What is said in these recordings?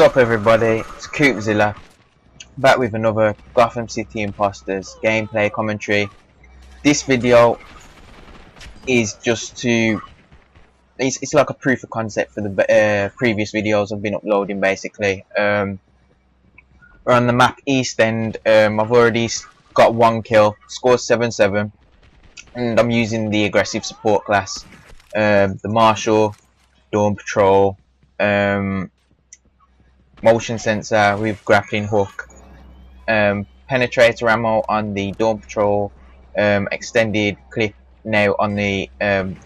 Sup everybody, it's Coopzilla, back with another Gotham City Imposters gameplay commentary. This video is just to, it's like a proof of concept for the previous videos I've been uploading basically. We're on the map East End. I've already got one kill, scored 7-7, and I'm using the aggressive support class, the Marshal, Dawn Patrol, motion sensor with grappling hook, penetrator ammo on the Dawn Patrol, extended clip now on the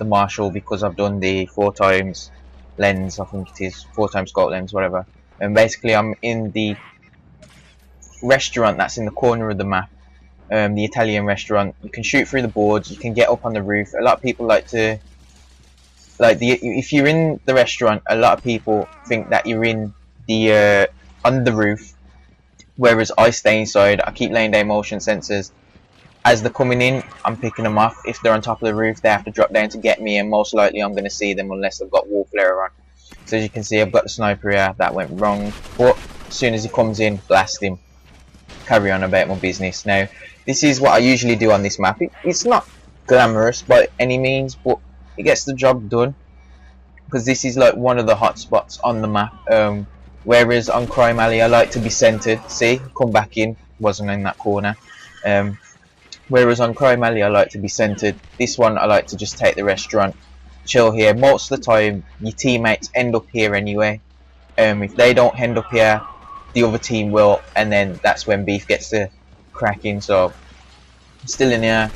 Marshal because I've done the 4x lens, I think it is 4x scope lens, whatever. And basically I'm in the restaurant that's in the corner of the map, the Italian restaurant. You can shoot through the boards, you can get up on the roof. A lot of people like to, if you're in the restaurant, a lot of people think that you're in the on the roof, whereas I stay inside. I keep laying down motion sensors. As they're coming in, I'm picking them off. If they're on top of the roof, they have to drop down to get me, and most likely I'm going to see them unless I've got Wallflower on. So as you can see, I've got the sniper here. That went wrong, but as soon as he comes in, blast him. Carry on about my business. Now, this is what I usually do on this map. It's not glamorous by any means, but it gets the job done, because this is like one of the hot spots on the map. Whereas on Crime Alley I like to be centered. See, come back in, wasn't in that corner. Whereas on Crime Alley I like to be centered. This one I like to just take the restaurant, chill here. Most of the time your teammates end up here anyway. If they don't end up here, the other team will, and then that's when beef gets to cracking. So I'm still in here,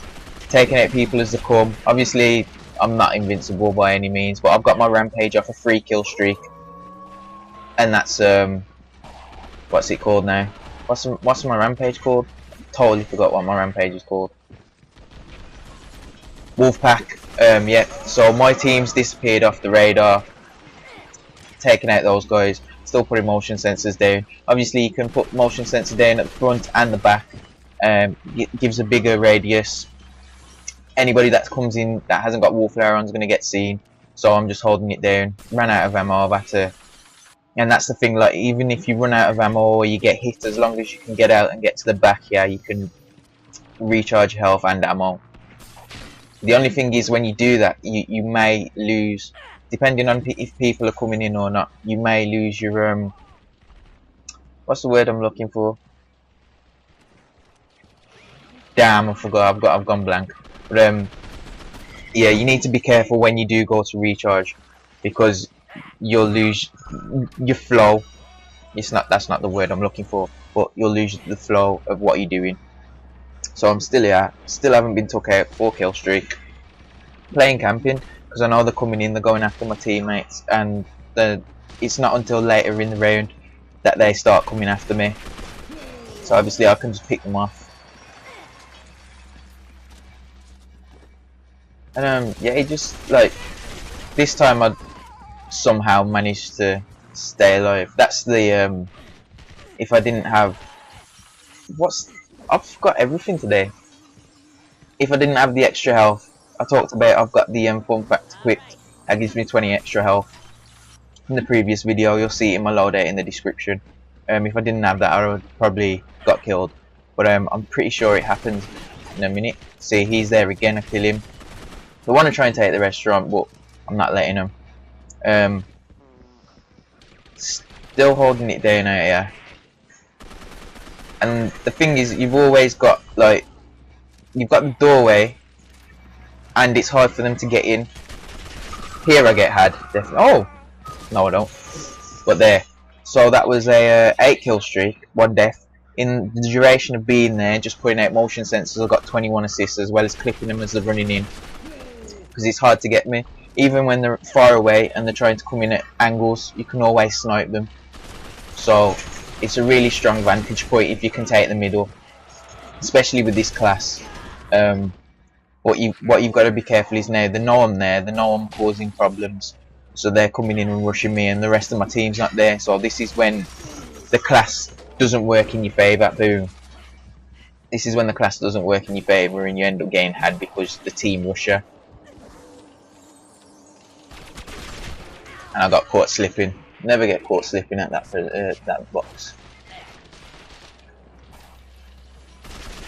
taking out people as they come. Obviously I'm not invincible by any means, but I've got my Rampage off a 3-kill streak. And that's what's it called now? What's my Rampage called? Totally forgot what my Rampage is called. Wolfpack. Yeah. So my team's disappeared off the radar. Taking out those guys. Still putting motion sensors down. Obviously, you can put motion sensor down at the front and the back. It gives a bigger radius. Anybody that comes in that hasn't got Wallflower on is going to get seen. So I'm just holding it down. Ran out of ammo. I've had to. And that's the thing, like, even if you run out of ammo or you get hit, as long as you can get out and get to the back here, you can recharge your health and ammo. The only thing is, when you do that, you may lose, depending on if people are coming in or not, you may lose your, what's the word I'm looking for? Damn, I forgot, I've gone blank. But, yeah, you need to be careful when you do go to recharge, because you'll lose your flow. That's not the word I'm looking for, but you'll lose the flow of what you're doing. So I'm still here, still haven't been took out. 4-kill streak, playing camping, because I know they're coming in, they're going after my teammates, and it's not until later in the round that they start coming after me. So obviously I can just pick them off. And yeah, it just, like, this time I somehow managed to stay alive. That's the if I didn't have I've got everything today. If I didn't have the extra health, I talked about, I've got the fun fact equipped. That gives me 20 extra health. In the previous video, you'll see it in my loadout in the description. If I didn't have that, I would probably got killed. But I'm pretty sure it happens in a minute. See, he's there again. I kill him. I want to try and take the restaurant, but I'm not letting him. Still holding it down out here. And the thing is, you've always got, like, you've got the doorway, and it's hard for them to get in. Here I get had, definitely. Oh, no I don't. But there. So that was a 8-kill streak, 1 death. In the duration of being there, just putting out motion sensors, I've got 21 assists, as well as clipping them as they're running in, because it's hard to get me. Even when they're far away and they're trying to come in at angles, you can always snipe them. So it's a really strong vantage point if you can take the middle, especially with this class. What you've got to be careful is, now they know I'm there, they know I'm causing problems, so they're coming in and rushing me, and the rest of my team's not there. So this is when the class doesn't work in your favour. Boom. This is when the class doesn't work in your favour, and you end up getting had because the team rusher. And I got caught slipping. Never get caught slipping at that box.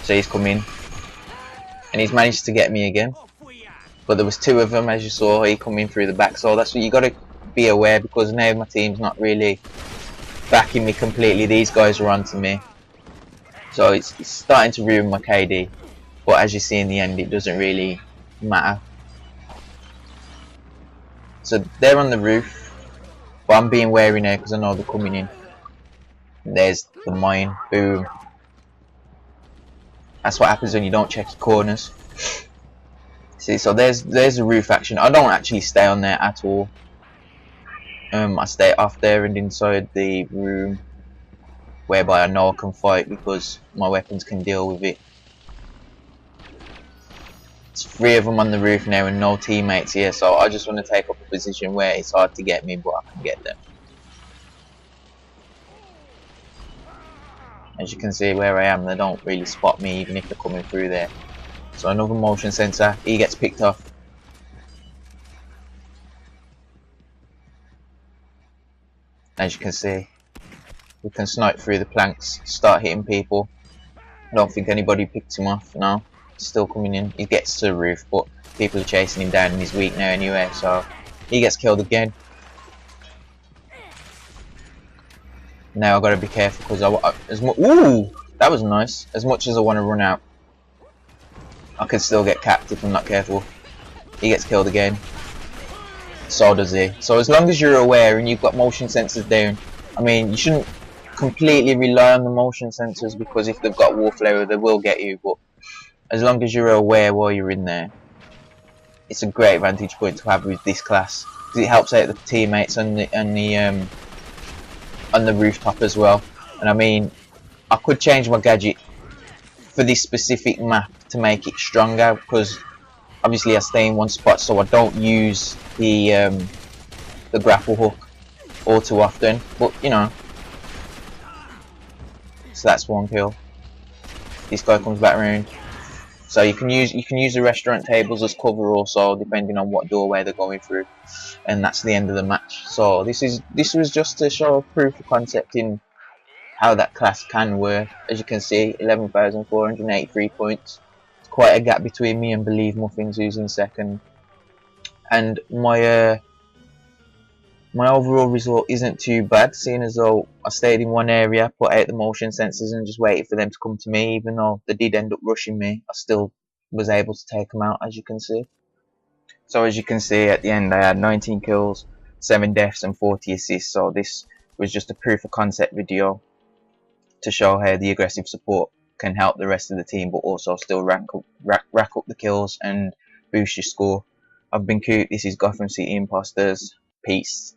So he's come in, and he's managed to get me again. But there was two of them, as you saw. He come in through the back, so that's what you got to be aware, because now my team's not really backing me completely. These guys are onto me, so it's starting to ruin my KD. But as you see in the end, it doesn't really matter. So they're on the roof, but I'm being wary now because I know they're coming in. And there's the mine. Boom. That's what happens when you don't check your corners. See, so there's the roof action. I don't actually stay on there at all. I stay off there and inside the room, whereby I know I can fight because my weapons can deal with it. It's 3 of them on the roof now and no teammates here, so I just want to take up a position where it's hard to get me, but I can get them. As you can see where I am, they don't really spot me even if they're coming through there. So another motion sensor, he gets picked off. As you can see, we can snipe through the planks, start hitting people. I don't think anybody picked him off, no. He's still coming in. He gets to the roof, but people are chasing him down and he's weak now anyway, so he gets killed again. Now I've got to be careful because ooh, that was nice. As much as I want to run out, I could still get capped if I'm not careful. He gets killed again. So does he. So as long as you're aware and you've got motion sensors down, I mean, you shouldn't completely rely on the motion sensors, because if they've got Wallflower, they will get you. But as long as you're aware while you're in there, it's a great vantage point to have with this class, because it helps out the teammates on the rooftop as well. And I mean, I could change my gadget for this specific map to make it stronger, because obviously I stay in one spot, so I don't use the grapple hook all too often. But you know, so that's one kill. This guy comes back around. So you can use the restaurant tables as cover also, depending on what doorway they're going through, and that's the end of the match. So this was just to show proof of concept in how that class can work. As you can see, 11,483 points. It's quite a gap between me and Believe Muffins, who's in second. And my overall result isn't too bad, seeing as though I stayed in one area, put out the motion sensors and just waited for them to come to me. Even though they did end up rushing me, I still was able to take them out, as you can see. So as you can see at the end, I had 19 kills, 7 deaths and 40 assists. So this was just a proof of concept video to show how the aggressive support can help the rest of the team, but also still rack up the kills and boost your score. I've been Coop, this is Gotham City Imposters. Peace.